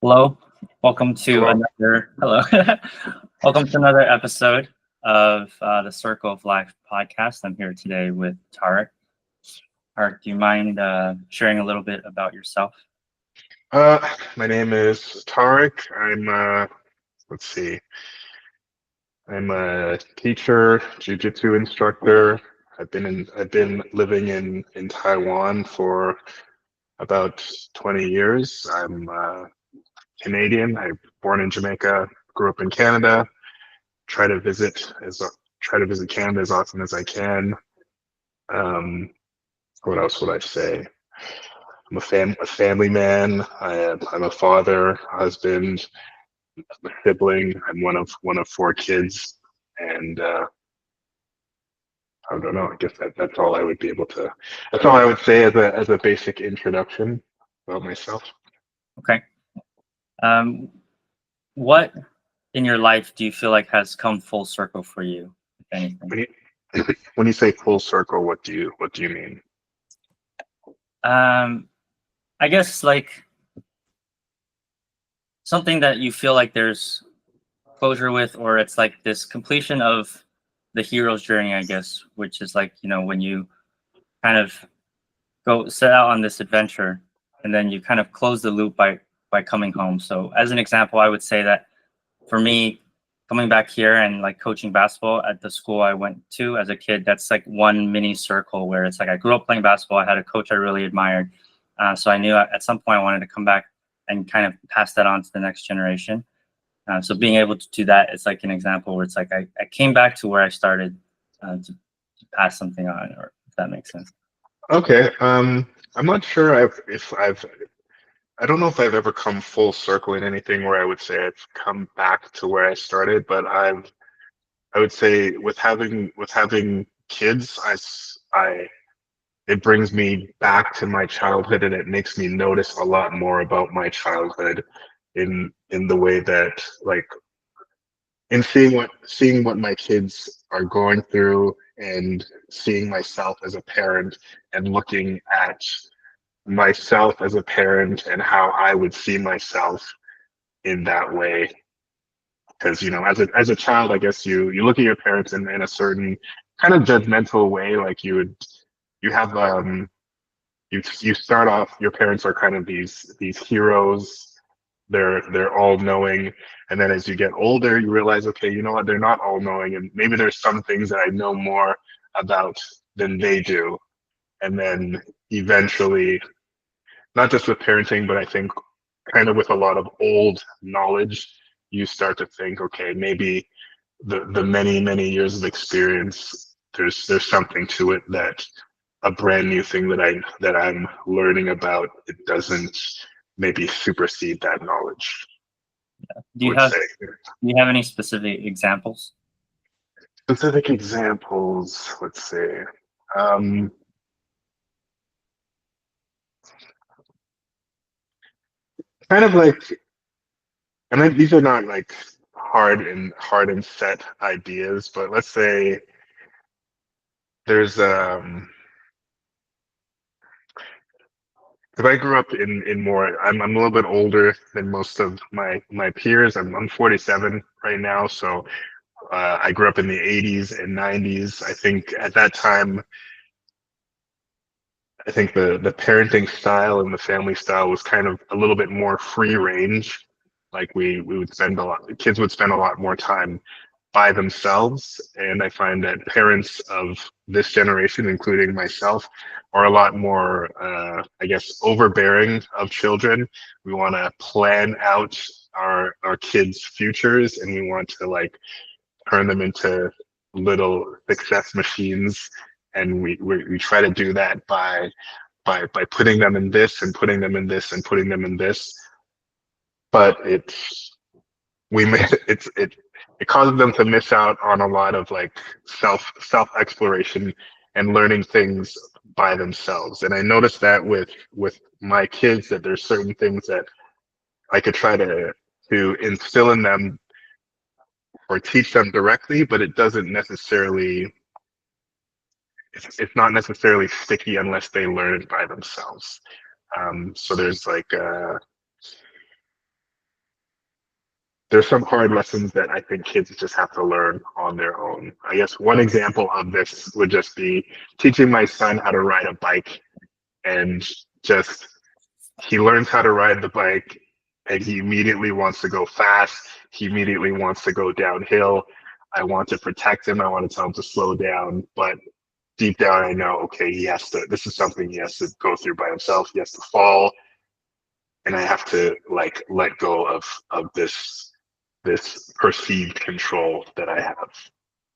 Hello, welcome to Hello. another hello. Welcome to another episode of the Circle of Life podcast. I'm here today with Tarek. Tarek, do you mind sharing a little bit about yourself? My name is Tahric. Let's see, I'm a teacher, jiu-jitsu instructor. I've been living in Taiwan for about 20 years. I'm Canadian. I born in Jamaica, grew up in Canada. Try to visit as try to visit Canada as often as I can. Um, what else would I say? A family man. I'm a father, a husband, a sibling. I'm one of four kids, and I don't know. I guess that's all I would be able to. That's all I would say as a basic introduction about myself. Okay. Um, what in your life do you feel like has come full circle for you, if anything? When you when you say full circle, what do you mean? Um, I guess like something that you feel like there's closure with, or it's like this completion of the hero's journey, I guess, which is like, when you kind of go set out on this adventure and then you kind of close the loop by coming home. So as an example, I would say that for me, coming back here and like coaching basketball at the school I went to as a kid, that's like one mini circle where it's like I grew up playing basketball. I had a coach I really admired, so I knew at some point I wanted to come back and kind of pass that on to the next generation. So being able to do that, it's like an example where it's like I came back to where I started, to pass something on, or if that makes sense. Okay. I'm not sure if I've I don't know if I've ever come full circle in anything where I would say I've come back to where I started, but I would say with having kids, it brings me back to my childhood and it makes me notice a lot more about my childhood in the way that like in seeing what my kids are going through and seeing myself as a parent and looking at myself as a parent and how I would see myself in that way. Because as a child, I guess you look at your parents in a certain kind of judgmental way, like you have you start off, your parents are kind of these heroes. They're all knowing, and then as you get older, you realize, okay, you know what, they're not all knowing, and maybe there's some things that I know more about than they do. And then eventually, not just with parenting, but I think kind of with a lot of old knowledge, you start to think, okay, maybe the many years of experience, there's something to it that a brand new thing that I'm learning about, it doesn't maybe supersede that knowledge, Do I you would have say. do you have any specific examples? Specific examples, let's say. Um, Kind of like, and these are not like hard and set ideas, but let's say there's because I grew up in more. I'm a little bit older than most of my peers. I'm 47 right now, so I grew up in the 80s and 90s. I think at that time, I think the parenting style and the family style was kind of a little bit more free range. Like we would spend a lot, the kids would spend a lot more time by themselves. And I find that parents of this generation, including myself, are a lot more, I guess, overbearing of children. We want to plan out our kids' futures, and we want to like turn them into little success machines. And we try to do that by putting them in this and putting them in this and putting them in this. But we made it causes them to miss out on a lot of like self exploration and learning things by themselves. And I noticed that with my kids, that there's certain things that I could try to instill in them or teach them directly, but it doesn't necessarily it's not necessarily sticky unless they learn it by themselves. So there's like there's some hard lessons that I think kids just have to learn on their own. I guess one example of this would just be teaching my son how to ride a bike, and just he learns how to ride the bike and he immediately wants to go fast. He immediately wants to go downhill. I want to protect him. I want to tell him to slow down. But deep down, I know, okay, this is something he has to go through by himself. He has to fall. And I have to like let go of this perceived control that I have.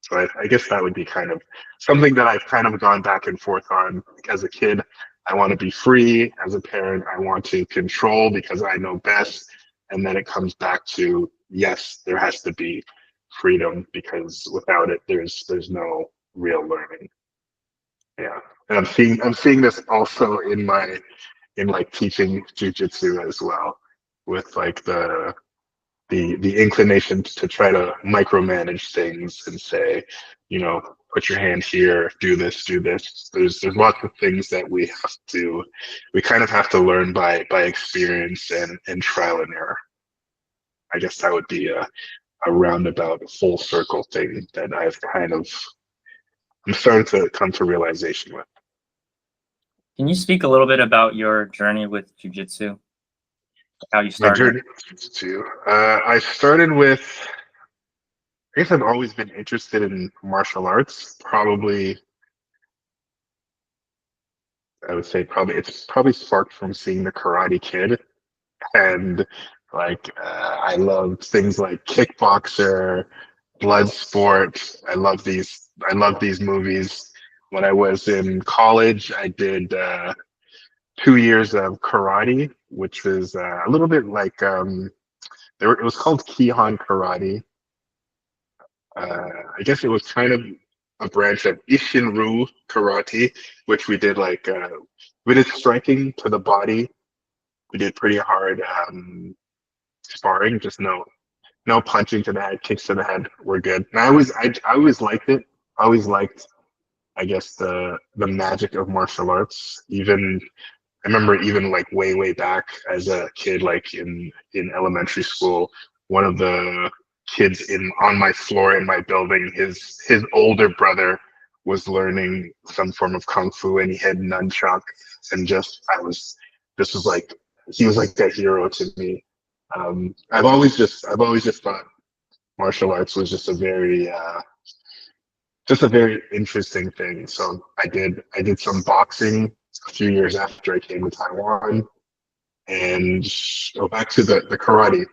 So I guess that would be kind of something that I've kind of gone back and forth on. Like as a kid, I want to be free. As a parent, I want to control because I know best. And then it comes back to, yes, there has to be freedom because without it, there's no real learning. Yeah. And I'm seeing this also in like teaching jujitsu as well, with like the inclination to try to micromanage things and say, put your hand here, do this, do this. There's lots of things that we kind of have to learn by experience and trial and error. I guess that would be a roundabout full circle thing that I'm starting to come to realization with. Can you speak a little bit about your journey with jujitsu? How you My started? journey with jujitsu. I started with, I guess I've always been interested in martial arts. Probably, I would say it's probably sparked from seeing the Karate Kid, and like I loved things like Kickboxer, Bloodsport. I love these movies. When I was in college, I did 2 years of karate, which was a little bit like it was called Kihon Karate. I guess it was kind of a branch of Ishinryu Karate, which we did striking to the body. We did pretty hard sparring, just no punching to the head, kicks to the head. We're good. And I always liked it. I always liked, I guess, the magic of martial arts. Even I remember even like way back as a kid, like in elementary school, one of the kids in on my floor in my building, his older brother was learning some form of kung fu, and he had nunchuck, and just I was this was like he was like a hero to me. I've always just thought martial arts was just a very interesting thing. So I did some boxing a few years after I came to Taiwan, and go back to the karate.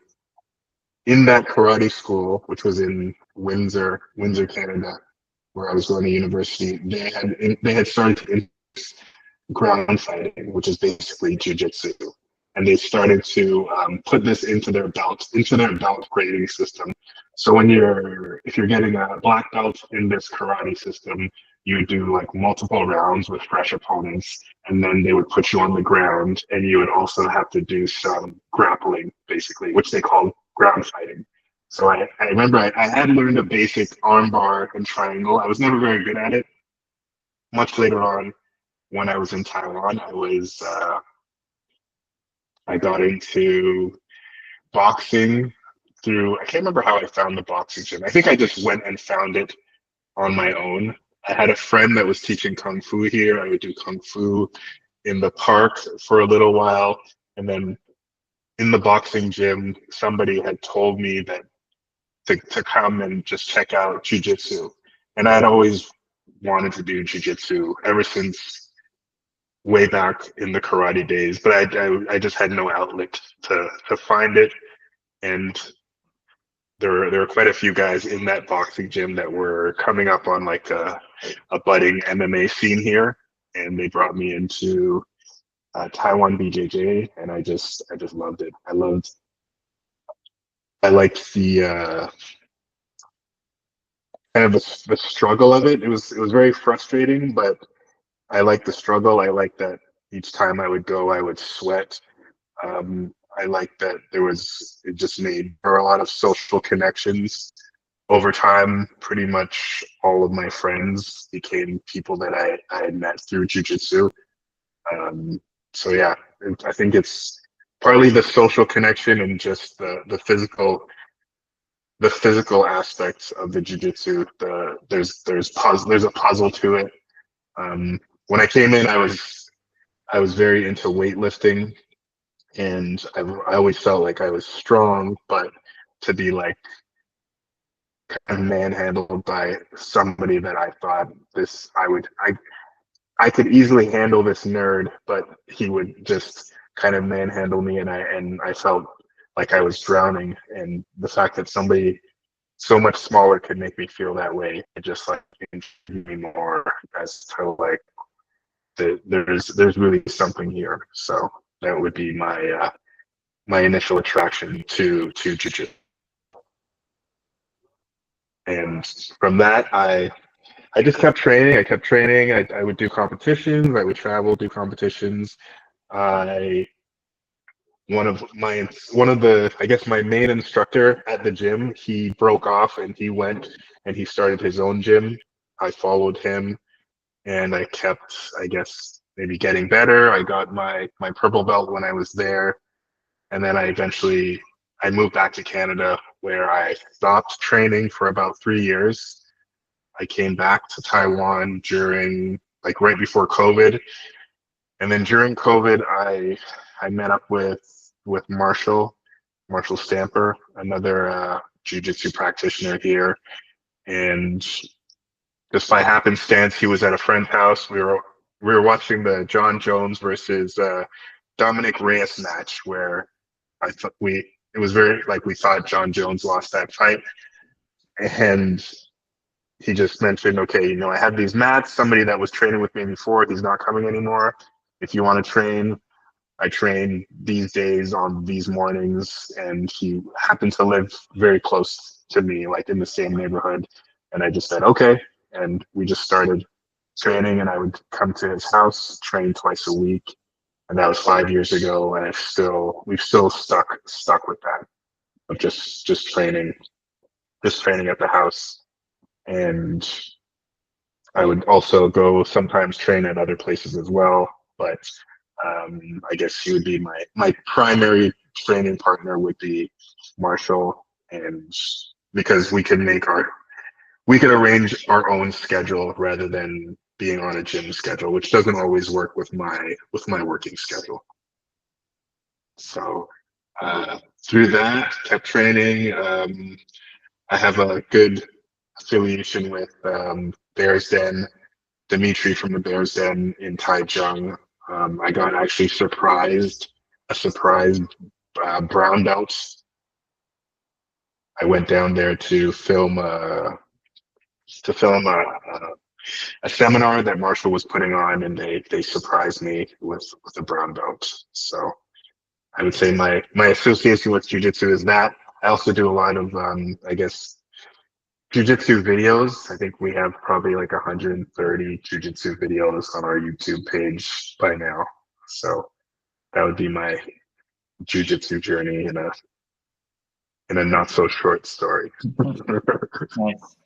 In that karate school, which was in Windsor, Canada, where I was going to university, they had started ground fighting, which is basically jujitsu, and they started to put this into their belt grading system. So if you're getting a black belt in this karate system, you do like multiple rounds with fresh opponents, and then they would put you on the ground, and you would also have to do some grappling, basically, which they call ground fighting. So I remember I had learned a basic arm bar and triangle. I was never very good at it. Much later on, when I was in Taiwan, I got into boxing through, I can't remember how I found the boxing gym. I think I just went and found it on my own. I had a friend that was teaching kung fu here. I would do kung fu in the park for a little while, and then in the boxing gym, somebody had told me that to come and just check out jujitsu, and I'd always wanted to do jujitsu ever since way back in the karate days, but I just had no outlet to find it. And there were quite a few guys in that boxing gym that were coming up on like a budding MMA scene here, and they brought me into Taiwan BJJ, and I just loved it. I liked the kind of the struggle of it. It was very frustrating, but I liked the struggle. I liked that each time I would go, I would sweat. I liked that it just made there were a lot of social connections. Over time, pretty much all of my friends became people that I had met through jujitsu. Um, so yeah, I think it's partly the social connection and just the physical the physical aspects of the jiu-jitsu. There's a puzzle to it. When I came in, I was very into weightlifting, and I always felt like I was strong, but to be like kind of manhandled by somebody that I thought this I could easily handle this nerd, but he would just kind of manhandle me, and I felt like I was drowning. And the fact that somebody so much smaller could make me feel that way, it just like intrigued me more as to like there's really something here. So that would be my initial attraction to jiu-jitsu. And from that, I just kept training. I kept training. I would do competitions. I would travel, do competitions. I one of the I guess my main instructor at the gym, he broke off and he went and he started his own gym. I followed him and I kept, I guess, maybe getting better. I got my purple belt when I was there, and then I moved back to Canada where I stopped training for about 3 years. I came back to Taiwan during like right before COVID, and then during COVID, I met up with Marshall Stamper, another jiu-jitsu practitioner here, and just by happenstance, he was at a friend's house. We were watching the John Jones versus Dominic Reyes match, where I thought it was very like we thought John Jones lost that fight, and he just mentioned, okay, you know, I have these mats. Somebody that was training with me before, he's not coming anymore. If you want to train, I train these days on these mornings, and he happened to live very close to me, like in the same neighborhood. And I just said, okay. And we just started training, and I would come to his house, train twice a week. And that was 5 years ago. And we've still stuck with that of just training at the house. And I would also go sometimes train at other places as well. But I guess he would be my primary training partner would be Marshall, and because we could arrange our own schedule rather than being on a gym schedule, which doesn't always work with my working schedule. So through that, kept training. I have a good affiliation with Bears Den, Dimitri from the Bears Den in Taichung. I got actually a surprise brown belt. I went down there to film a seminar that Marshall was putting on, and they surprised me with a brown belt. So I would say my association with jiu-jitsu is that. I also do a lot of I guess jiu-jitsu videos. I think we have probably like 130 jiu-jitsu videos on our YouTube page by now. So that would be my jiu-jitsu journey in a not so short story. Nice.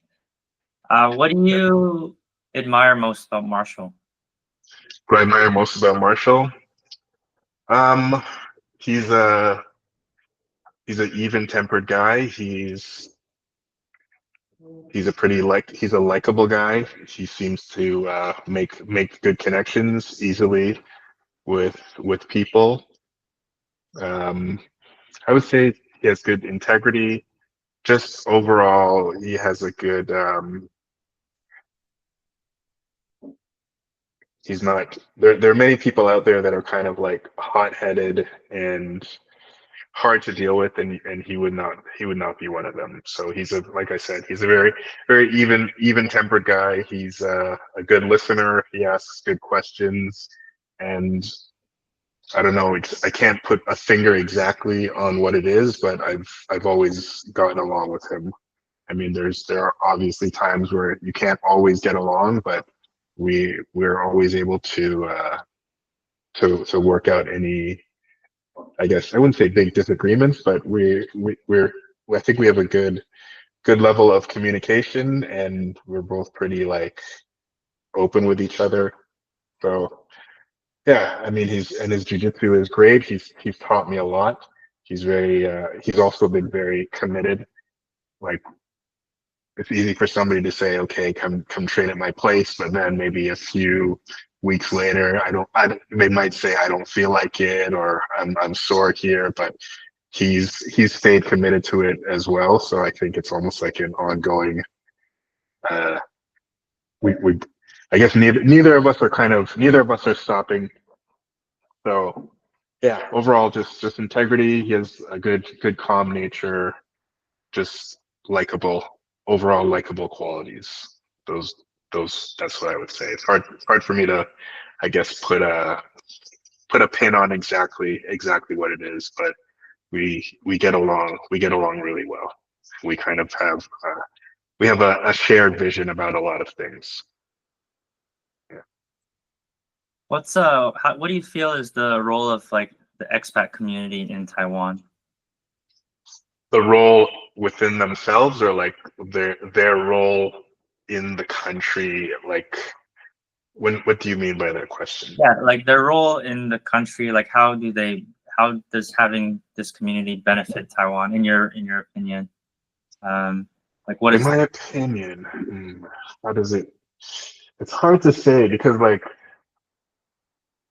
What do you admire most about Marshall? What I admire most about Marshall? He's an even-tempered guy. He's a likable guy. He seems to make good connections easily with people. I would say he has good integrity. Just overall, he has a good. He's not. There are many people out there that are kind of like hot-headed and hard to deal with, and he would not be one of them. So like I said, he's a very even-tempered guy. He's a good listener. He asks good questions, and I don't know. I can't put a finger exactly on what it is, but I've always gotten along with him. I mean, there are obviously times where you can't always get along, but we're always able to work out any, I guess I wouldn't say big disagreements, but I think we have a good level of communication, and we're both pretty like open with each other. So yeah, I mean his jujitsu is great. He's taught me a lot. He's also been very committed like it's easy for somebody to say, okay, come train at my place, but then maybe a few weeks later, they might say I don't feel like it, or I'm sore here, but he's stayed committed to it as well. So I think it's almost like an ongoing. Uh, we I guess neither of us are stopping. So yeah, overall, just integrity. He has a good calm nature, just likable, overall likable qualities. Those that's what I would say. It's hard for me to, I guess, put a pin on exactly what it is, but we get along really well. We kind of have we have a shared vision about a lot of things. Yeah. What do you feel is the role of like the expat community in Taiwan? The role within themselves, or like their role in the country, like what do you mean by that question? Yeah, like their role in the country, like how does having this community benefit Taiwan in your opinion? Like what In is my opinion, how does it? It's hard to say because like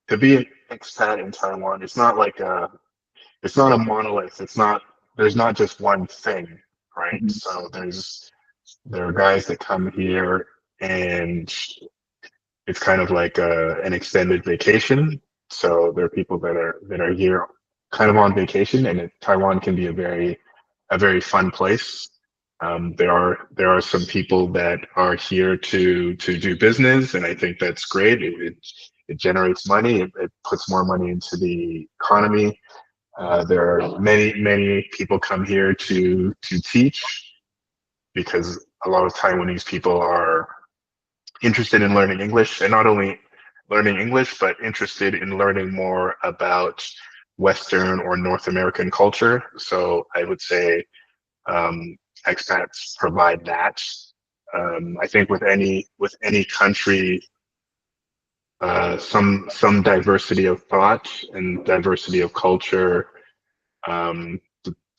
to be an expat in Taiwan, it's not a monolith. There's not just one thing, right? Mhm. So there are guys that come here and it's kind of like an extended vacation. So there are people that are here kind of on vacation, and Taiwan can be a very fun place. There are some people that are here to do business, and I think that's great. It generates money. It puts more money into the economy. There are many people come here to teach because a lot of Taiwanese people are interested in learning English, and not only learning English, but interested in learning more about Western or North American culture. So I would say expats provide that. I think with any country, some diversity of thought and diversity of culture,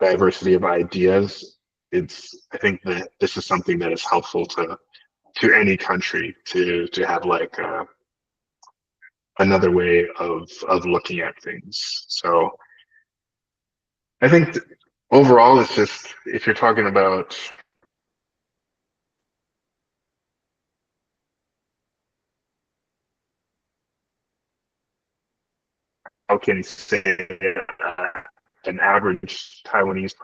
diversity of ideas. I think that this is something that is helpful to any country to have like another way of looking at things. So I think overall, it's just if you're talking about how can you say an average Taiwanese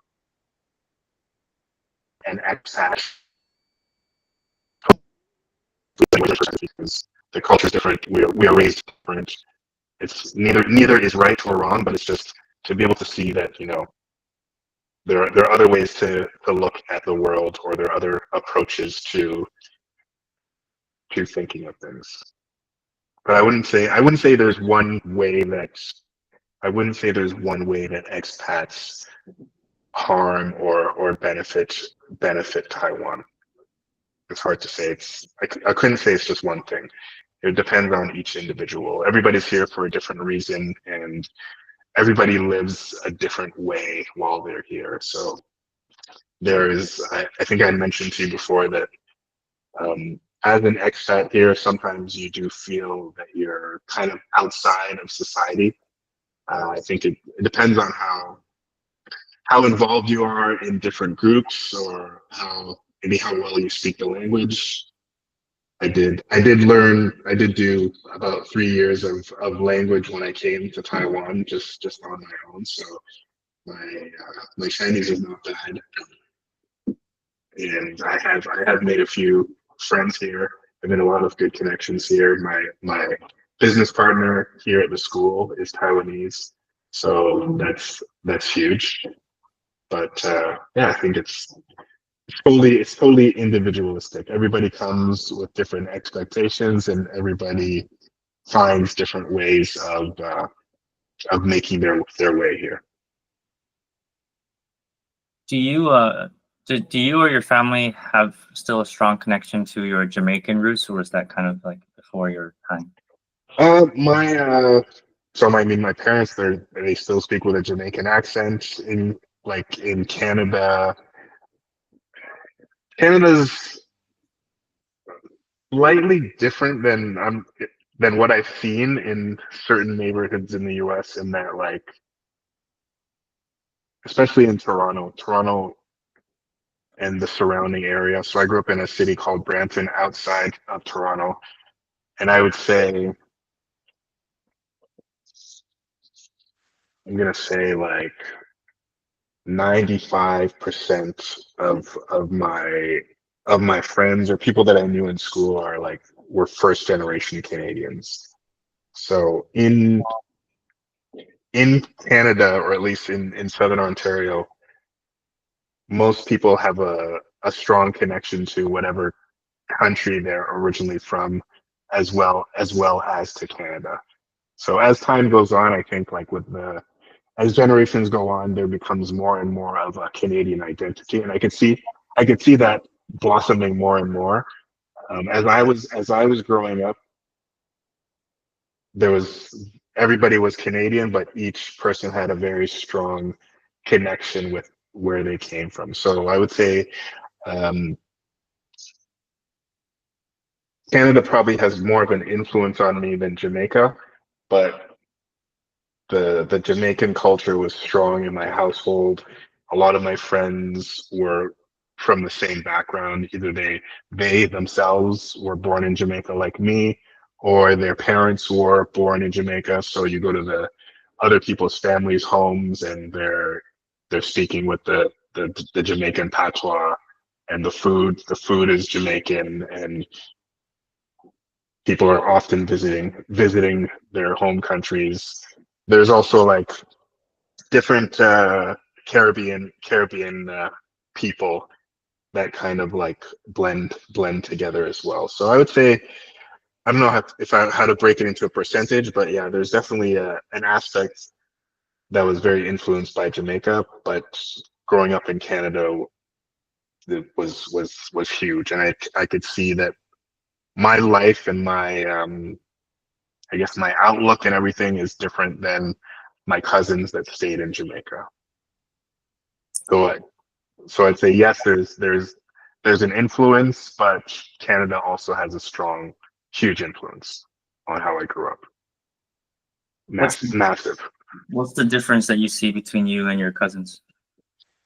and expat, because the culture is different. We are raised different. It's neither is right or wrong, but it's just to be able to see that there are other ways to look at the world, or there are other approaches to thinking of things. But I wouldn't say there's one way that expats harm or benefit Taiwan. It's hard to say. I couldn't say it's just one thing. It depends on each individual. Everybody's here for a different reason, and everybody lives a different way while they're here. So I think I mentioned to you before that as an expat here, sometimes you do feel that you're kind of outside of society. I think it depends on how involved you are in different groups, or how well you speak the language. I did do about 3 years of language when I came to Taiwan, just on my own. So my Chinese is not bad, and I have made a few friends here. I've made a lot of good connections here. My business partner here at the school is Taiwanese, so that's huge. But yeah, I think it's totally individualistic. Everybody comes with different expectations, and everybody finds different ways of making their way here. Do you do you or your family have still a strong connection to your Jamaican roots, or was that kind of like before your time? My so my parents, they still speak with a Jamaican accent. In Canada, Canada's slightly different than what I've seen in certain neighborhoods in the US, in that, like, especially in Toronto and the surrounding area. So I grew up in a city called Brampton outside of Toronto. And I would say, I'm gonna say like 95% of my friends or people that I knew in school were first generation Canadians. So in Canada, or at least in Southern Ontario, most people have a strong connection to whatever country they're originally from, as well as to Canada. So as time goes on, I think, like, as generations go on, there becomes more and more of a Canadian identity, and I could see that blossoming more and more. As I was growing up, there was everybody was Canadian, but each person had a very strong connection with where they came from. So I would say, um, Canada probably has more of an influence on me than Jamaica, but the Jamaican culture was strong in my household. A lot of my friends were from the same background. Either they themselves were born in Jamaica like me, or their parents were born in Jamaica. So you go to the other people's families' homes, and they're speaking with the Jamaican patois, and the food is Jamaican, and people are often visiting their home countries. There's also, like, different Caribbean people that kind of, like, blend together as well. So I would say, I don't know how to break it into a percentage, but yeah, there's definitely an aspect that was very influenced by Jamaica, but growing up in Canada, it was huge, and I could see that my life and my I guess my outlook and everything is different than my cousins that stayed in Jamaica. So I'd say yes, there's an influence, but Canada also has a strong, huge influence on how I grew up. What's Massive. what's the difference that you see between you and your cousins?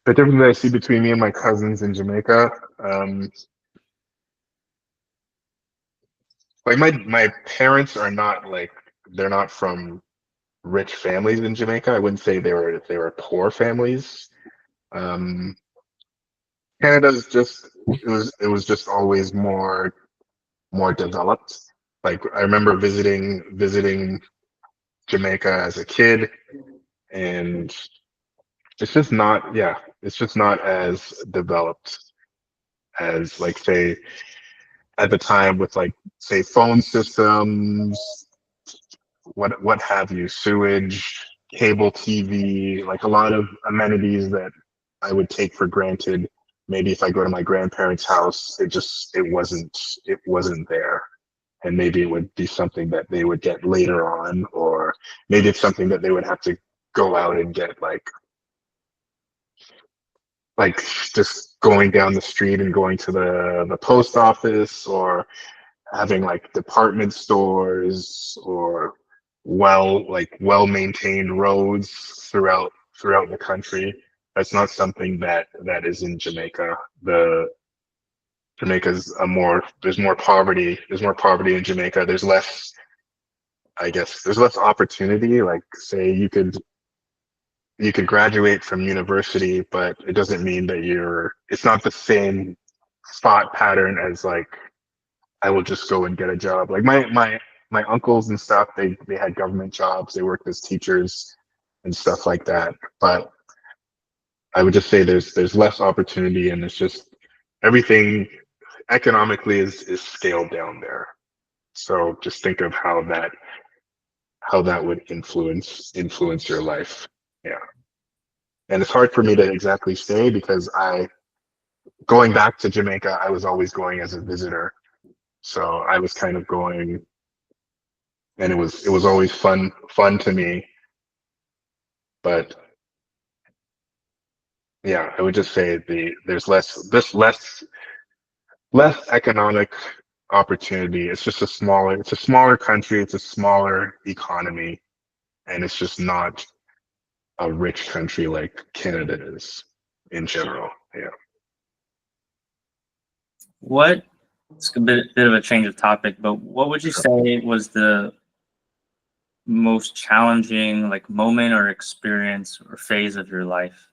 The difference that I see between me and my cousins in Jamaica, like, my parents are not, like, they're not from rich families in Jamaica. I wouldn't say they were poor families. Um, Canada's just it was just always more developed. Like, I remember visiting Jamaica as a kid, and it's just not as developed as, like, say, at the time, with, like, say, phone systems, what have you, sewage, cable TV, like a lot of amenities that I would take for granted. Maybe if I go to my grandparents' house, it wasn't there. And maybe it would be something that they would get later on, or maybe it's something that they would have to go out and get, like just going down the street and going to the post office, or having, like, department stores, or well maintained roads throughout the country. That's not something that is in Jamaica. Jamaica's there's more poverty in Jamaica. There's less opportunity. Like, say, you could graduate from university, but it doesn't mean that it's not the same thought pattern as, like, I will just go and get a job. Like, my uncles and stuff, they had government jobs, they worked as teachers and stuff like that. But I would just say there's less opportunity, and it's just everything economically is scaled down there. So just think of how that would influence your life. Yeah. And it's hard for me to exactly say, because going back to Jamaica, I was always going as a visitor. So I was kind of going, and it was always fun to me. But yeah, I would just say there's less less economic opportunity. It's a smaller country, it's a smaller economy, and it's just not a rich country like Canada is in general. Yeah. What, it's a bit of a change of topic, but what would you say was the most challenging like moment or experience or phase of your life?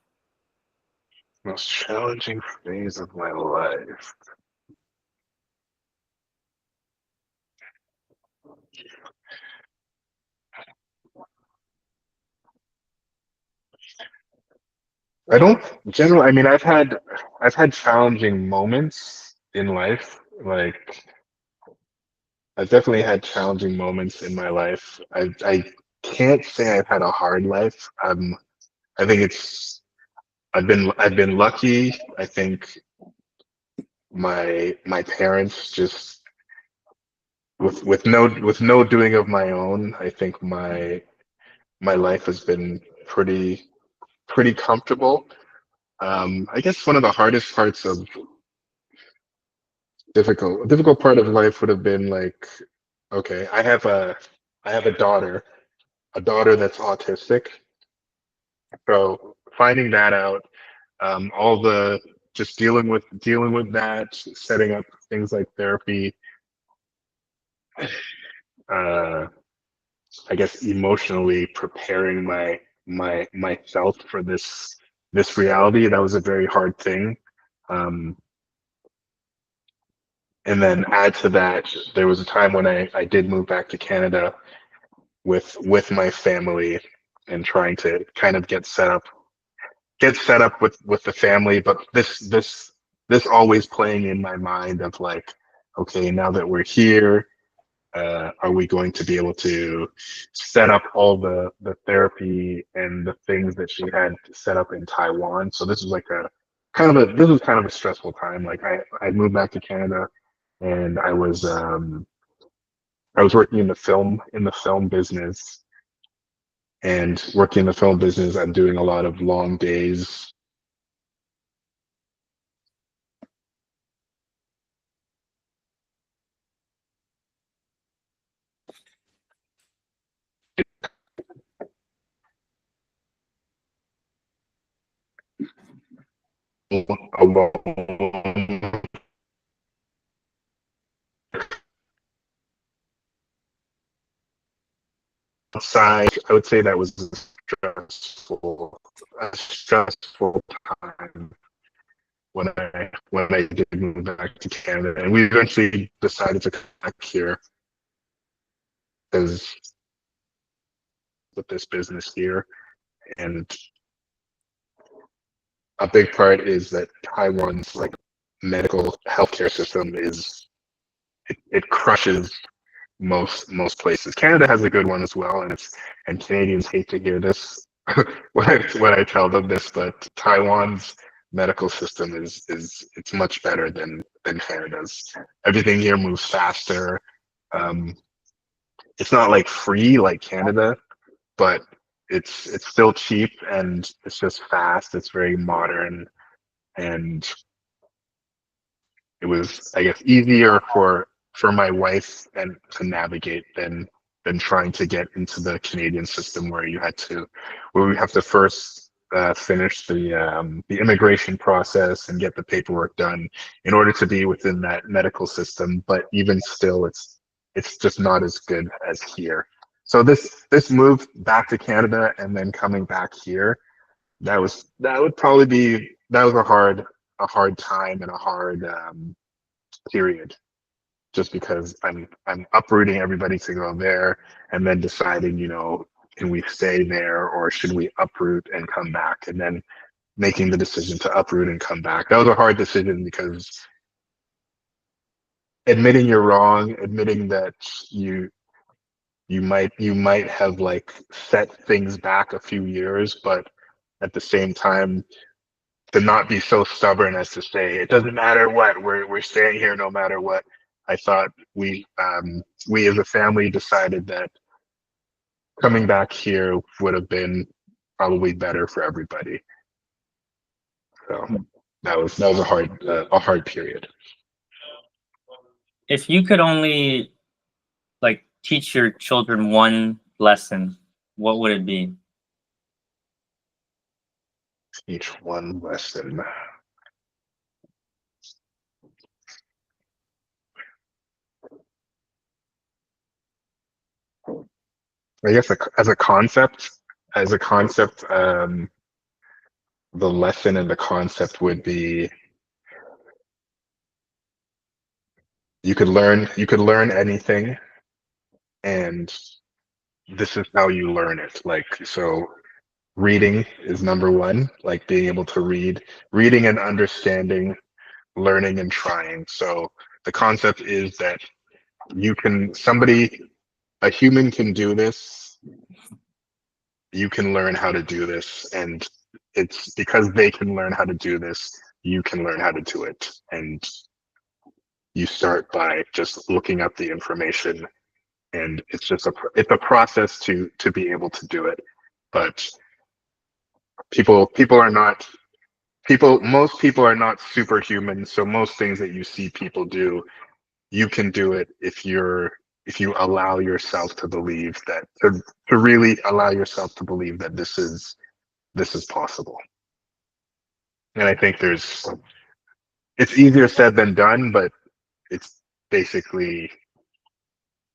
Most challenging phase of my life. I don't generally, I mean, I've had challenging moments in life. Like I've definitely had challenging moments in my life. I can't say I've had a hard life. I think it's I've been lucky. I think my parents just with no doing of my own, I think my life has been pretty comfortable. I guess one of the hardest parts of difficult part of life would have been like, okay, I have a daughter that's autistic. So finding that out, all the just dealing with that, setting up things like therapy, uh, I guess emotionally preparing myself for this reality. That was a very hard thing. Um, and then add to that, there was a time when I did move back to Canada with my family and trying to kind of get set up with the family, but this always playing in my mind of like, okay, now that we're here, are we going to be able to set up all the therapy and the things that she had set up in Taiwan? So this was like a this was kind of a stressful time. Like I moved back to Canada and I was working in the film business, and working in the film business, I'm doing a lot of long days. Alone outside. I would say that was a stressful time when I did move back to Canada, and we eventually decided to come back here because with this business here, and a big part is that Taiwan's like medical healthcare system is it crushes most places. Canada has a good one as well, and Canadians hate to hear this when I tell them this, but Taiwan's medical system is it's much better than Canada's. Everything here moves faster. Um, it's not like free like Canada, but it's still cheap and it's just fast. It's very modern, and it was, I guess, easier for my wife and to navigate than trying to get into the Canadian system where we have to first finish the immigration process and get the paperwork done in order to be within that medical system. But even still, it's just not as good as here. So this move back to Canada and then coming back here, that would probably be that was a hard time and a hard period, just because I'm uprooting everybody to go there and then deciding, you know, can we stay there or should we uproot and come back, and then making the decision to uproot and come back. That was a hard decision because admitting you're wrong, admitting that you you might have like set things back a few years, but at the same time to not be so stubborn as to say it doesn't matter what, we're staying here no matter what. I thought we as a family decided that coming back here would have been probably better for everybody. So that was a hard period. If you could only like teach your children one lesson, what would it be? Each one lesson. I guess as a concept, the lesson and the concept would be you could learn anything, and this is how you learn it. Like, so reading is number one, like being able to reading and understanding, learning and trying. So the concept is that a human can do this, you can learn how to do this, and it's because they can learn how to do this, you can learn how to do it. And you start by just looking up the information, and it's a process to be able to do it. But people are not most people are not superhuman, so most things that you see people do, you can do it if you allow yourself to believe that to really allow yourself to believe that this is possible. And I think it's easier said than done, but it's basically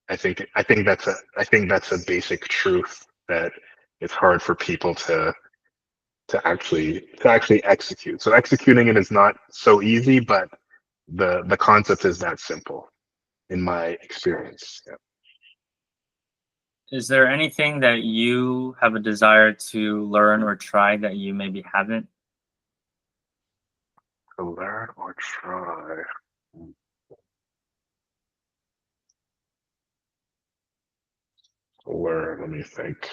I think that's a basic truth that it's hard for people to actually execute. So executing it is not so easy, but the concept is that simple in my experience. Yeah. Is there anything that you have a desire to learn or try that you maybe haven't? To learn or try. Learn, let me think.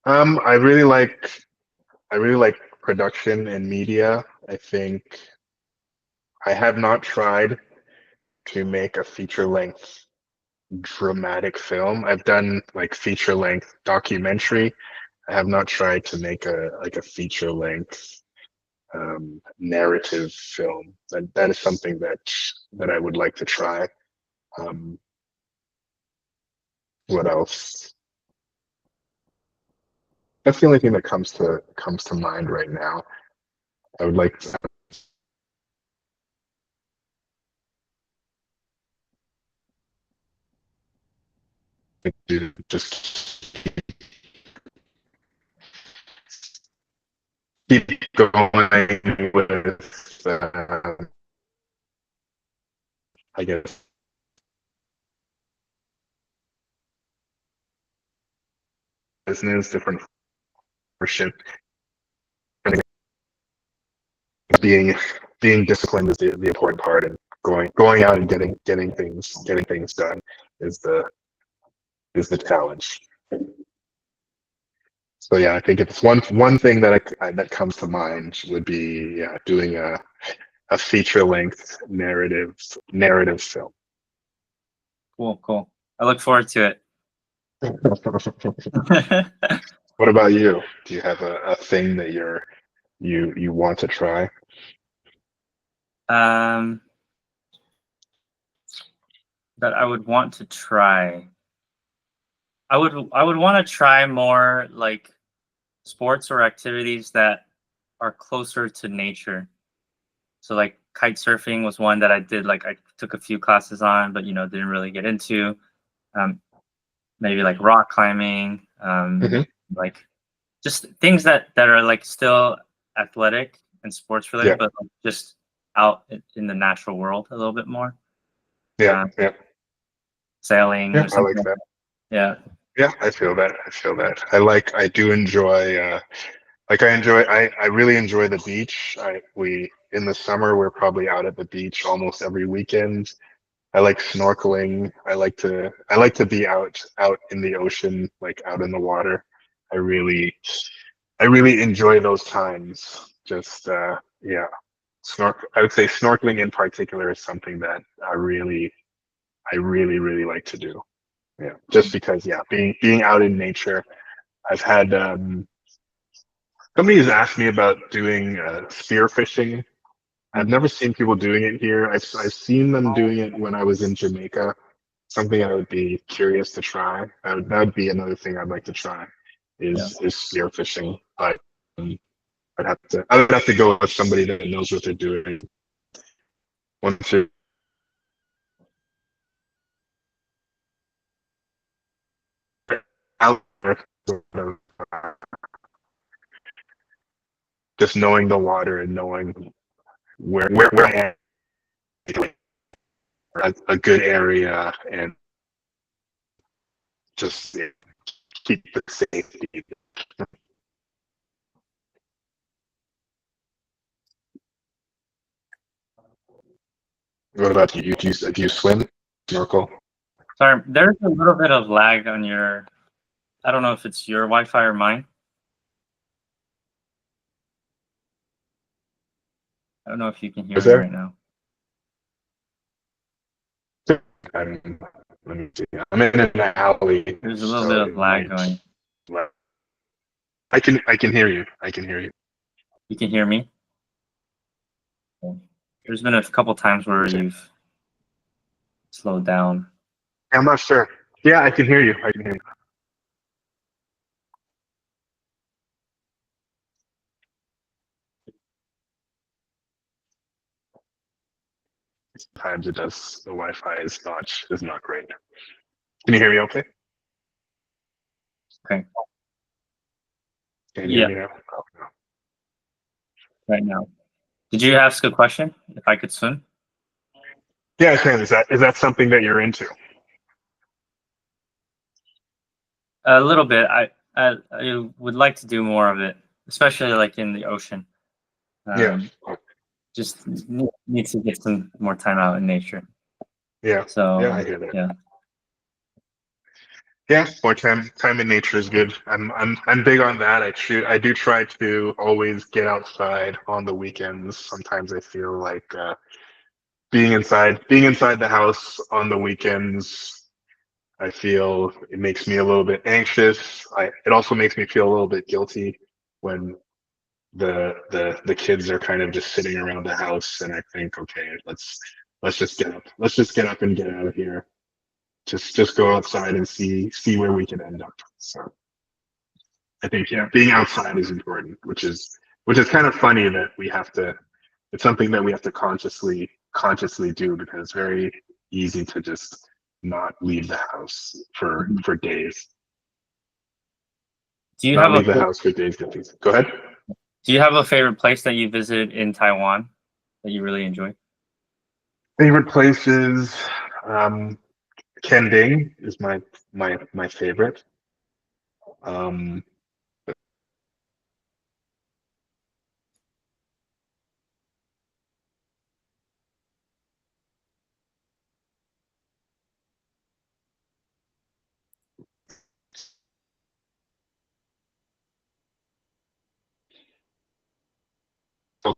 Um, I really like I really like production and media. I think I have not tried to make a feature length dramatic film. I've done like feature length documentary. I have not tried to make a feature length narrative film. That is something that I would like to try. Um, what else? That's the only thing that comes to mind right now. I would like to just keep going with, I guess, business, different worship, and being being disciplined is the important part, and going out and getting things done is the challenge. So yeah, I think it's one thing that comes to mind would be, yeah, doing a feature length narrative film. Cool, cool. I look forward to it. What about you? Do you have a thing that you want to try? um, that I would want to try. I would want to try more like sports or activities that are closer to nature. So like kite surfing was one that I did. Like I took a few classes on, but didn't really get into. Um, Maybe like rock climbing, Hmm. like just things that are like still athletic and sports Yeah, related, but like, just out in the natural world a little bit more. yeah, Um, yeah, Sailing yeah. or I something like like that. that. Yeah. Yeah, I feel that. I feel that. I do enjoy. I really enjoy the beach. We in the summer we're probably out at the beach almost every weekend. I like snorkeling. I like to be out in the ocean, like out in the water. I really I really enjoy those times. Just yeah, I would say snorkeling in particular is something that I really like to do. Yeah, just because, yeah, being out in nature. I've had Somebody has asked me about doing spear fishing. I've Mm. never seen people doing it here. I've seen them doing it when I was in Jamaica. Something I would be curious to try. That would be another thing I'd like to try Yeah. is spear fishing. But I would have to go with somebody that knows what they're doing. Once you're out there, sort of, just knowing the water and knowing where I am, a good area, and just keep the safety. What about you? Do you swim, snorkel? Sorry, there's a little bit of lag on your. I don't know if it's your Wi-Fi or mine. I don't know if you can hear Is me right there? now. I'm, let me see. I'm in an alley, There's a little bit so of it lag might. going. I can hear you. I can hear you. You can hear me? Okay. There's been a couple times where you've slowed down. I'm not sure. Yeah, I can hear you. I can hear you. Sometimes it does. The Wi-Fi is not great. Can you hear me? Okay. Okay. Can you hear Yeah, me now? Oh, no. right now. Did you ask a question? If I could swim? Yeah, I can. Is that something that you're into? A little bit. I would like to do more of it, especially like in the ocean. Yeah. Just need to get some more time out in nature. Yeah. Yeah, I So hear that. yeah. Yeah, more time in nature is good. I'm big on that. I do try to always get outside on the weekends. Sometimes I feel like being inside the house on the weekends, I feel it makes me a little bit anxious. It also makes me feel a little bit guilty when the kids are kind of just sitting around the house, and I think, okay, let's just get up. Let's just get up and get out of here. Just go outside and see where we can end up. So I think, yeah, being outside is important, which is kind of funny that we have to. It's something that we have to consciously do, because it's very easy to just not leave the house for Mhm. for days. Do you Not have a leave the house for days. Go ahead. Do you have a favorite place that you visited in Taiwan that you really enjoy? Favorite places. Um, Kending is my favorite. Um,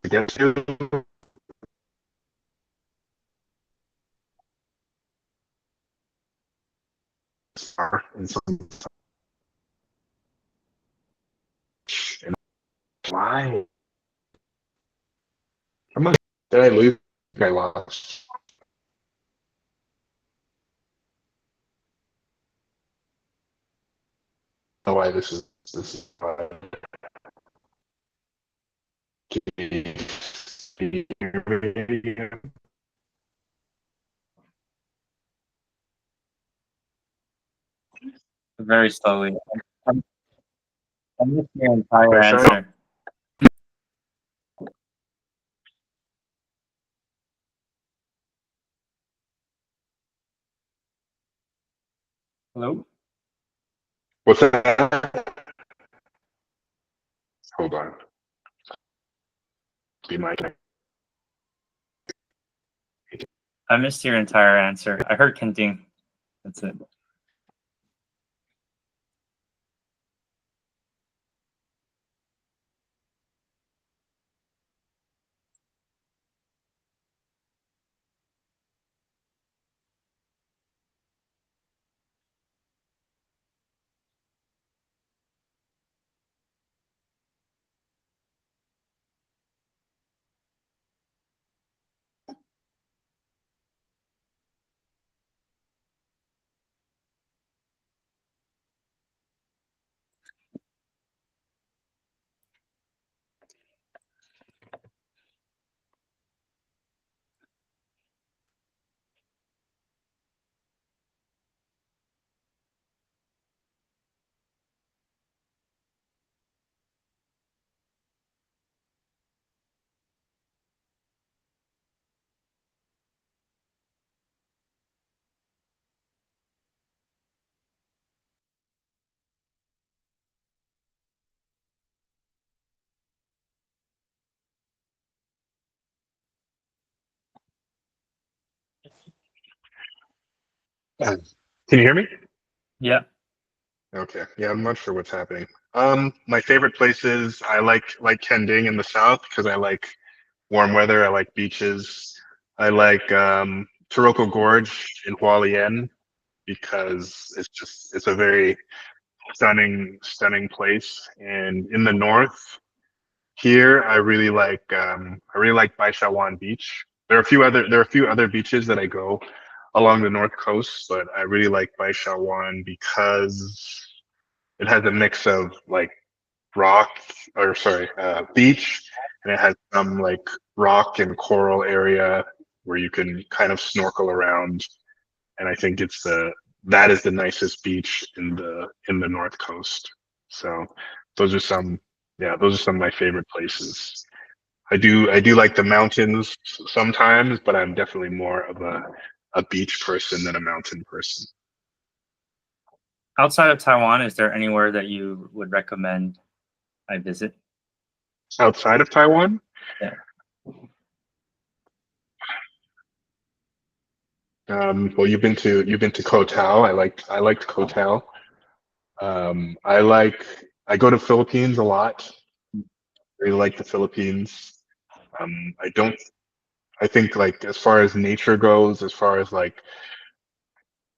to get to, and some and why? I'm not, did I lose? I lost. I don't know why this is Very slowly. I'm, I missed your entire Pressure. answer. Hello? What's that? Hold on. Be my I missed your entire answer. I heard Kenting. That's it. Can you hear me? Yeah. Okay. Yeah, I'm not sure what's happening. My favorite places, I like Kending in the south because I like warm weather. I like beaches. I like Taroko Gorge in Hualien because it's a very stunning place. And in the north here, I really like Baishawan Beach. There are a few other beaches that I go along the north coast, but I really like Baishawan because it has a mix of like rock or sorry, beach, and it has some like rock and coral area where you can kind of snorkel around. And I think that is the nicest beach in the north coast. So those are some those are some of my favorite places. I do like the mountains sometimes, but I'm definitely more of a beach person than a mountain person. Outside of Taiwan, is there anywhere that you would recommend I visit? Outside of Taiwan, Yeah. well, you've been to Koh Tao. I liked Koh Tao. I go to Philippines a lot. Really like the Philippines. I don't. I think like as far as nature goes, as far as like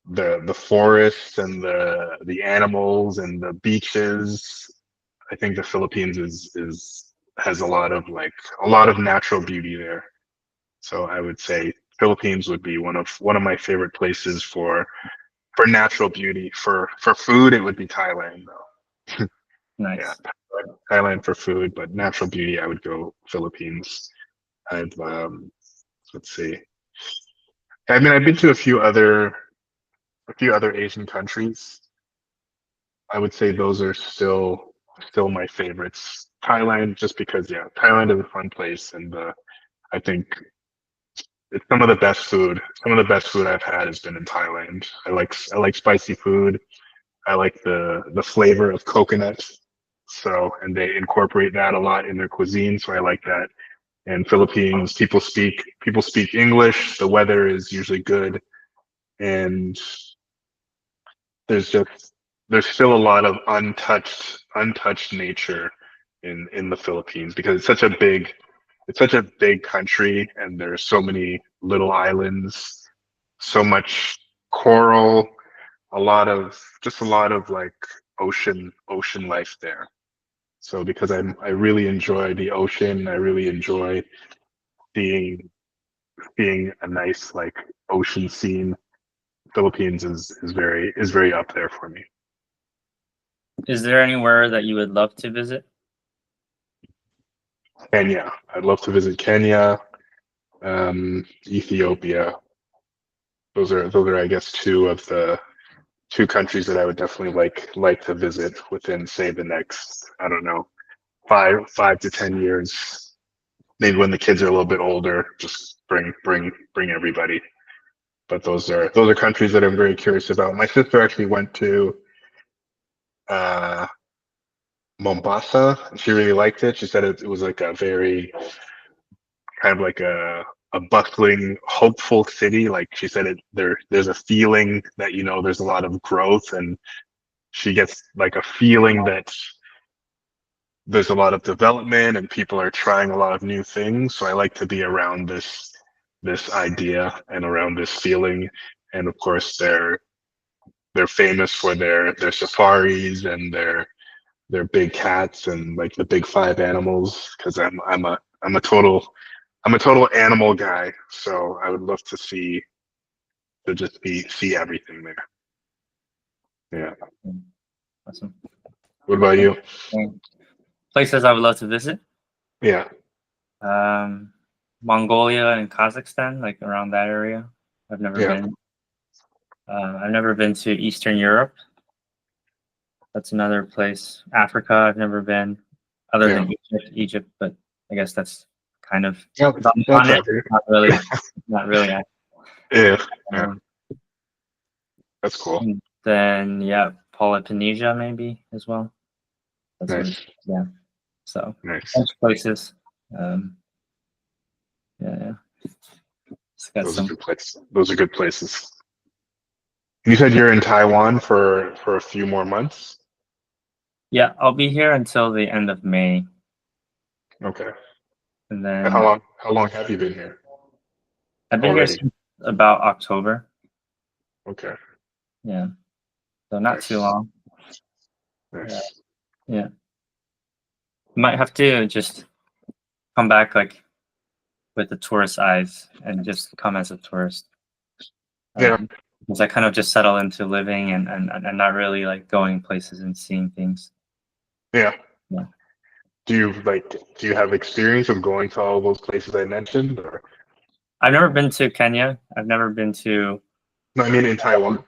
the forests and the animals and the beaches, I think the Philippines is has a lot of natural beauty there. So I would say Philippines would be one of my favorite places for natural beauty. For food, it would be Thailand though. Yeah, Nice. Thailand for food, but natural beauty, I would go Philippines. I've let's see. I mean, I've been to a few other Asian countries. I would say those are still my favorites. Thailand, just because yeah, Thailand is a fun place, and I think it's some of the best food. Some of the best food I've had has been in Thailand. I like spicy food. I like the flavor of coconut. So, and they incorporate that a lot in their cuisine. So I like that. And Philippines, people speak English. The weather is usually good, and there's just there's still a lot of untouched nature in the Philippines because it's such a big country, and there's so many little islands, so much coral, a lot of like ocean life there. So because I really enjoy the ocean, I really enjoy seeing seeing a nice like ocean scene. Philippines is very up there for me. Is there anywhere that you would love to visit? Kenya, I'd love to visit Kenya, Ethiopia. Those are I guess two of the two countries that I would definitely like to visit within say the next I don't know 5 to 10 years. Maybe when the kids are a little bit older, just bring everybody. But those are countries that I'm very curious about. My sister actually went to uh, Mombasa. She really liked it. She said it was like a very kind of like a bustling, hopeful city. Like she said, there's a feeling that you know there's a lot of growth, and she gets like a feeling that there's a lot of development and people are trying a lot of new things. So I like to be around this idea and around this feeling. And of course, they're famous for their safaris and their big cats and like the big five animals. Because I'm a total animal guy. So I would love to see everything there. Yeah. Awesome. What about you? Places I would love to visit. Yeah. Um, Mongolia and Kazakhstan, like around that area. I've never Yeah. been. I've never been to Eastern Europe. That's another place. Africa, I've never been, other Yeah. than Egypt, but I guess that's kind of Yeah. on That's it. accurate. Not really, not really. Yeah. Yeah. Um, That's cool. and then yeah, Polynesia maybe as well. That's what, Nice. yeah. So Nice. bunch of places. Yeah, yeah. It's got Those are some. good places. Those are good places. You said you're in Taiwan for a few more months. Yeah, I'll be here until the end of May, Okay. and And then how long have you been here I've been here already? since about October. Okay. Yeah, so not too Nice. long. Yeah, Nice. yeah. Might have to just come back like with the tourist eyes and just come as a tourist. Yeah. Because I kind of just settle into living and not really like going places and seeing things. Yeah. Yeah. Do you have experience of going to all those places I mentioned, or I've never been to Kenya. I've never been to. no? I mean in Taiwan.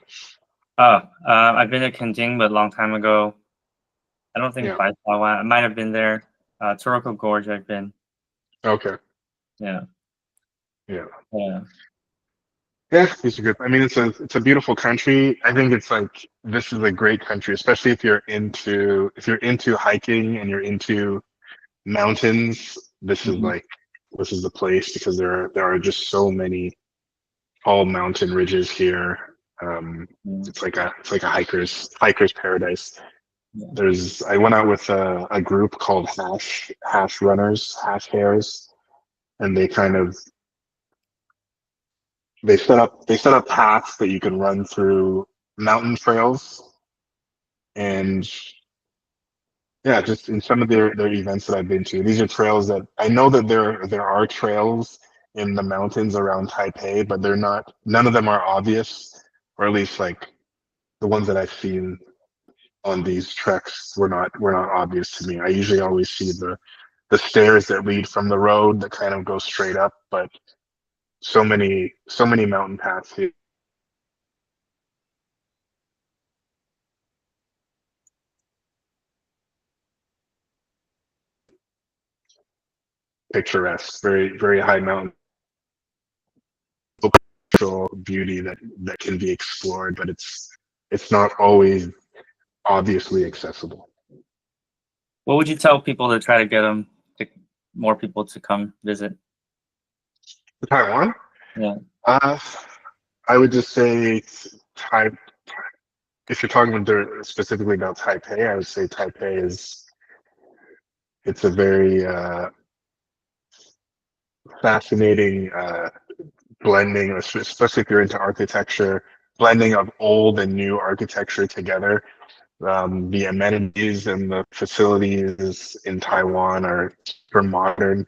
I've been to Kenting, but a long time ago. I don't think Yeah. by Taiwan. I might have been there. Toroko Gorge. I've been. Okay. Yeah. Yeah. Yeah. Yeah, it's a good. I mean, it's a beautiful country. I think it's like this is a great country, especially if you're into hiking and you're into mountains. Mhm. This is the place because there are just so many tall mountain ridges here. Yeah. It's like a hiker's paradise. Yeah. I went out with a group called Hash Runners, Hash Hairs, and they set up paths that you can run through mountain trails and yeah, just in some of their events that I've been to. These are trails that I know that there are trails in the mountains around Taipei, but none of them are obvious, or at least like the ones that I've seen on these treks were not obvious to me. I usually always see the stairs that lead from the road that kind of go straight up, but so many mountain paths here. Picturesque, very high mountain natural beauty that can be explored, but it's not always obviously accessible. What would you tell people to try to get them to more people to come visit? Taiwan, Yeah. uh, I would just say Tai, if you're talking specifically about Taipei, I would say Taipei is it's a very fascinating blending, especially if you're into architecture, blending of old and new architecture together. The amenities and the facilities in Taiwan are super modern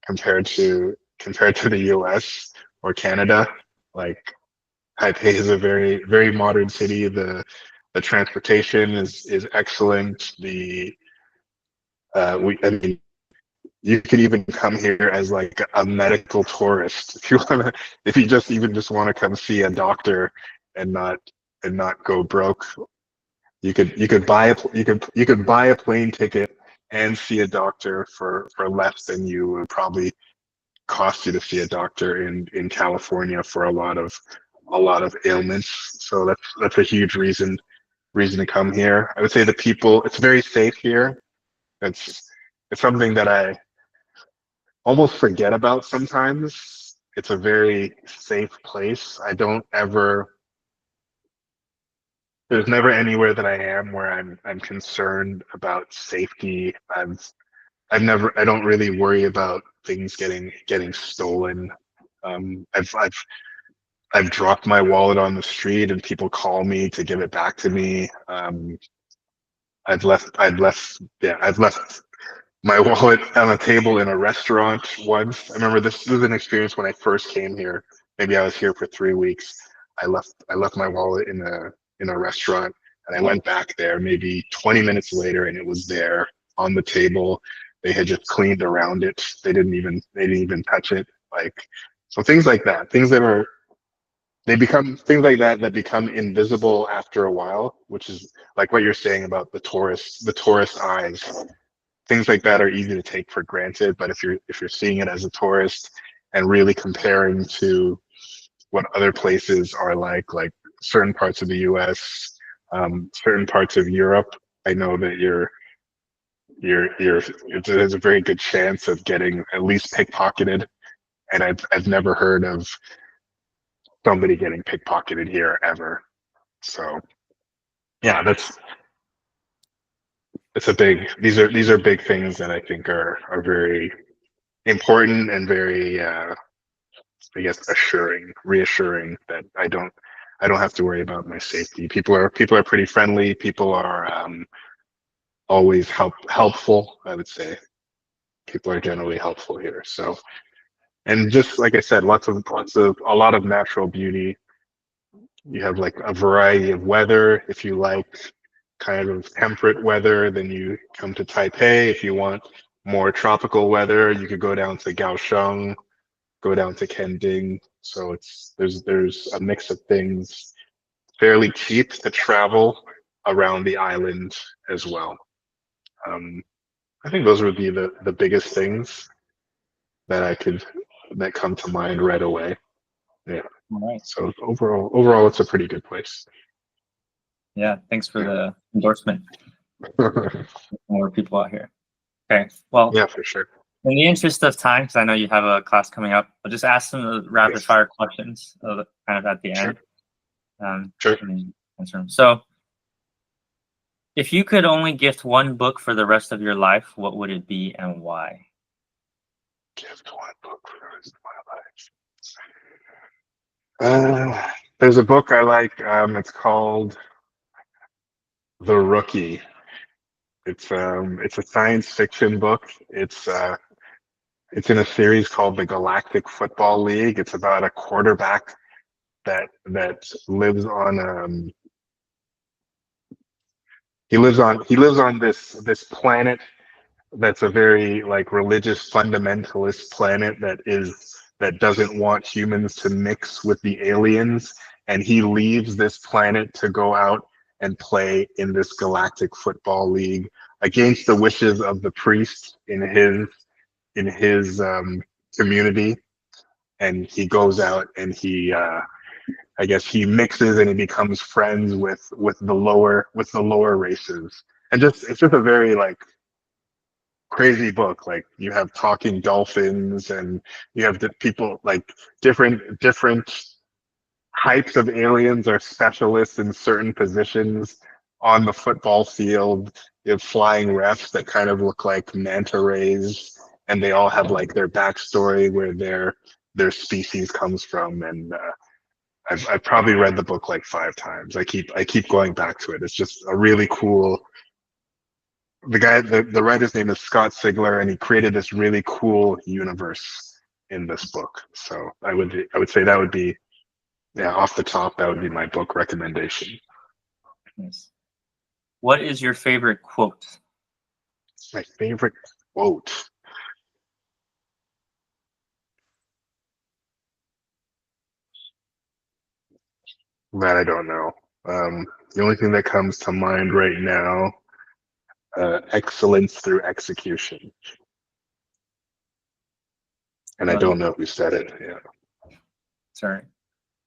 compared to the US or Canada. Like Taipei is a very modern city. The transportation is excellent. I mean, you could even come here as like a medical tourist if you wanna, if you just want to come see a doctor and not go broke. You could buy a plane ticket and see a doctor for less than you would probably cost you to see a doctor in California for a lot of ailments. So that's a huge reason to come here. I would say the people, it's very safe here. It's it's something that I almost forget about sometimes. It's a very safe place. I don't ever There's never anywhere that I am where I'm concerned about safety. I don't really worry about things getting stolen. Um, I've I've I've dropped my wallet on the street and people call me to give it back to me. I've left my wallet on a table in a restaurant once. I remember this was an experience when I first came here. Maybe I was here for 3 weeks. I left my wallet in a restaurant and I went back there maybe 20 minutes later and it was there on the table. They had just cleaned around it. They didn't even touch it. Like so things like that. They become things like that that become invisible after a while, which is like what you're saying about the tourist eyes. Things like that are easy to take for granted, but if you're seeing it as a tourist and really comparing to what other places are like certain parts of the US, certain parts of Europe, I know that there's a very good chance of getting at least pickpocketed and I've never heard of somebody getting pickpocketed here ever. So yeah, it's a big. These are big things that I think are very important and very I guess reassuring that I don't have to worry about my safety. People are pretty friendly. People are always helpful. I would say people are generally helpful here. So, and just like I said, a lot of natural beauty. You have like a variety of weather. If you like kind of temperate weather, then you come to Taipei. If you want more tropical weather, you could go down to Kaohsiung, go down to Kending. So there's a mix of things. Fairly cheap to travel around the island as well. Um, I think those would be the biggest things that that come to mind right away. Yeah. All right. So overall, it's a pretty good place. Yeah. Thanks for the endorsement. More people out here. Okay. Well, Yeah, for sure. in the interest of time, because I know you have a class coming up, I'll just ask some rapid Yes. fire questions kind of at the Sure. end. Sure. And then you answer them. So, if you could only gift one book for the rest of your life, what would it be and why? Gift one book for the rest of my life. There's a book I like. It's called The Rookie. It's a science fiction book. It's in a series called the Galactic Football League. It's about a quarterback that lives on he lives on this planet that's a very like religious fundamentalist planet that doesn't want humans to mix with the aliens, and he leaves this planet to go out and play in this galactic football league against the wishes of the priest in his community. And he goes out and he I guess he mixes and he becomes friends with the lower races. And just it's just a very like crazy book. Like you have talking dolphins and you have the people like different types of aliens are specialists in certain positions on the football field. You have flying refs that kind of look like manta rays, and they all have like their backstory where their species comes from. And I've probably read the book like 5 times. I keep going back to it. It's just a really cool. The writer's name is Scott Sigler, and he created this really cool universe in this book. So I would say that would be, yeah, off the top, that would be my book recommendation. Yes. What is your favorite quote? My favorite quote. That I don't know. The only thing that comes to mind right now, excellence through execution. And I don't know who said it. Yeah. Sorry.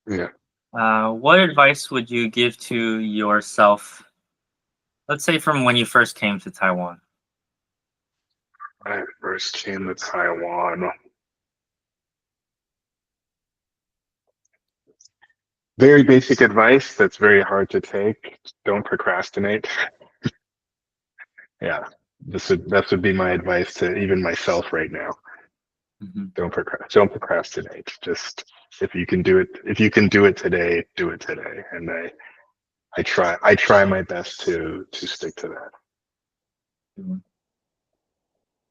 Yeah. What advice would you give to yourself, let's say from when you first came to Taiwan? When I first came to Taiwan. Very basic advice that's very hard to take. Don't procrastinate. Yeah. That would be my advice to even myself right now. Mm-hmm. Don't procrastinate. Just if you can do it today, do it today. And I try my best to stick to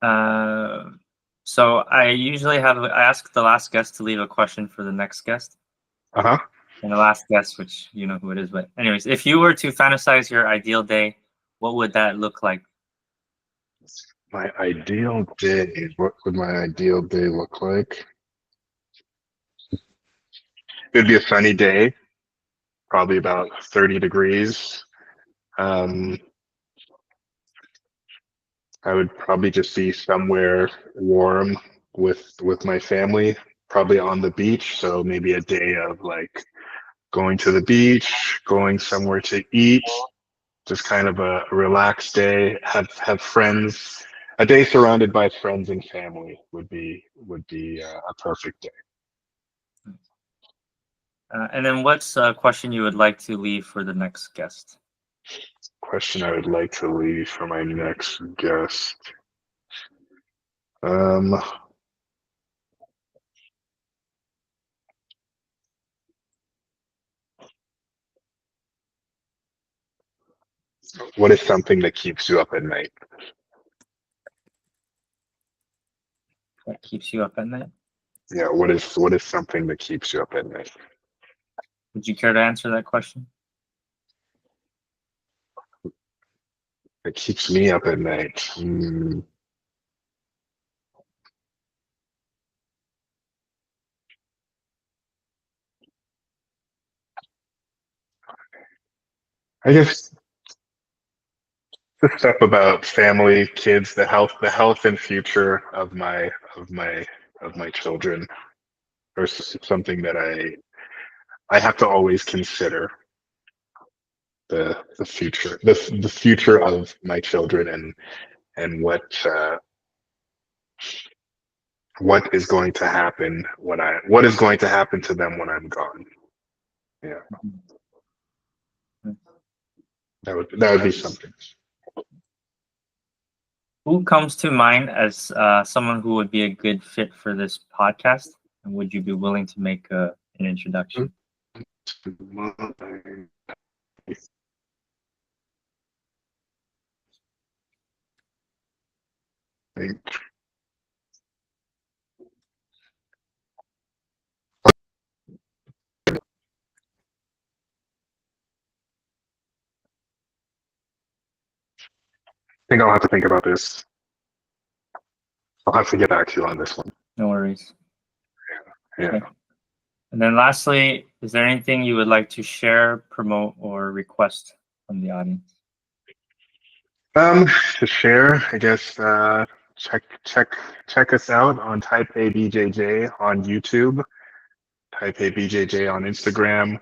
that. So I usually I ask the last guest to leave a question for the next guest. Uh-huh. And the last guest, which you know who it is, but anyways, if you were to fantasize your ideal day, what would that look like? My ideal day. What would my ideal day look like? It'd be a sunny day, probably about 30 degrees. I would probably just be somewhere warm with my family, probably on the beach. So maybe a day of like going to the beach, going somewhere to eat, just kind of a relaxed day. Have friends a day surrounded by friends and family would be a perfect day. And then what's a question you would like to leave for the next guest? Question I would like to leave for my next guest. What is something that keeps you up at night? What keeps you up at night? Yeah, what is something that keeps you up at night? Would you care to answer that question? That keeps me up at night. I guess the stuff about family, kids, the health and future of my children, or something that I have to always consider the future, the future of my children, and what is going to happen what is going to happen to them when I'm gone. Yeah, that would be something. Who comes to mind as someone who would be a good fit for this podcast? And would you be willing to make an introduction? I think I'll have to think about this. I'll have to get back to you on this one. No worries. Yeah. Okay. And then lastly, is there anything you would like to share, promote, or request from the audience? To share, I guess, check us out on Taipei BJJ on YouTube, Taipei BJJ on Instagram.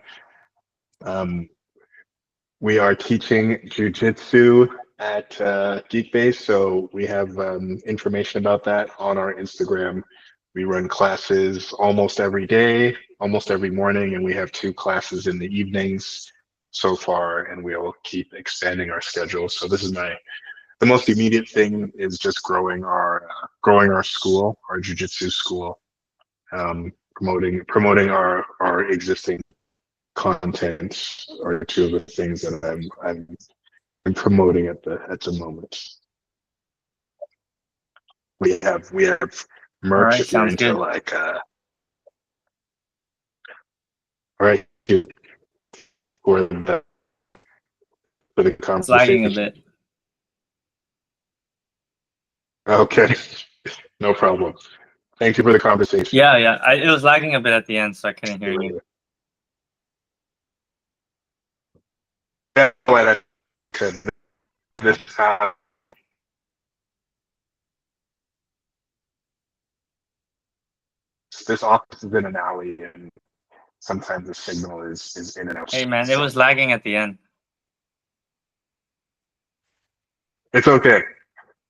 We are teaching jujitsu at Geek Base, so we have information about that on our Instagram. We run classes almost every day, almost every morning, and we have 2 classes in the evenings so far, and we'll keep expanding our schedule. So this is the most immediate thing is just growing our school, our jiu-jitsu school, promoting our existing content are 2 of the things that I'm promoting at the moment. We have merch. All right, if you're sounds into good. like all right, for the It's lagging a conversation. bit. Okay, no problem. Thank you for the conversation. Yeah. It was lagging a bit at the end, so I couldn't hear you. Yeah, glad I could. This this office is in an alley, and sometimes the signal is in and out. Hey, man, it was lagging at the end. It's okay.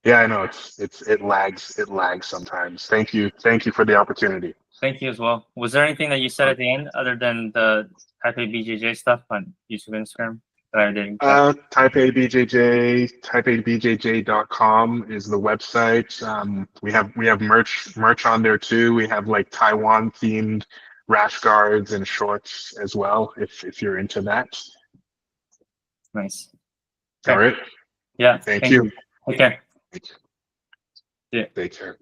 Yeah, I know it lags sometimes. Thank you for the opportunity. Thank you as well. Was there anything that you said at the end other than the Taipei BJJ stuff on YouTube and Instagram that I didn't get? Taipei BJJ, taipei.bjj.com is the website. We have merch on there too. We have like Taiwan themed rash guards and shorts as well, if you're into that. Nice. Okay. All right. Yeah. Thank you. Okay. Take care.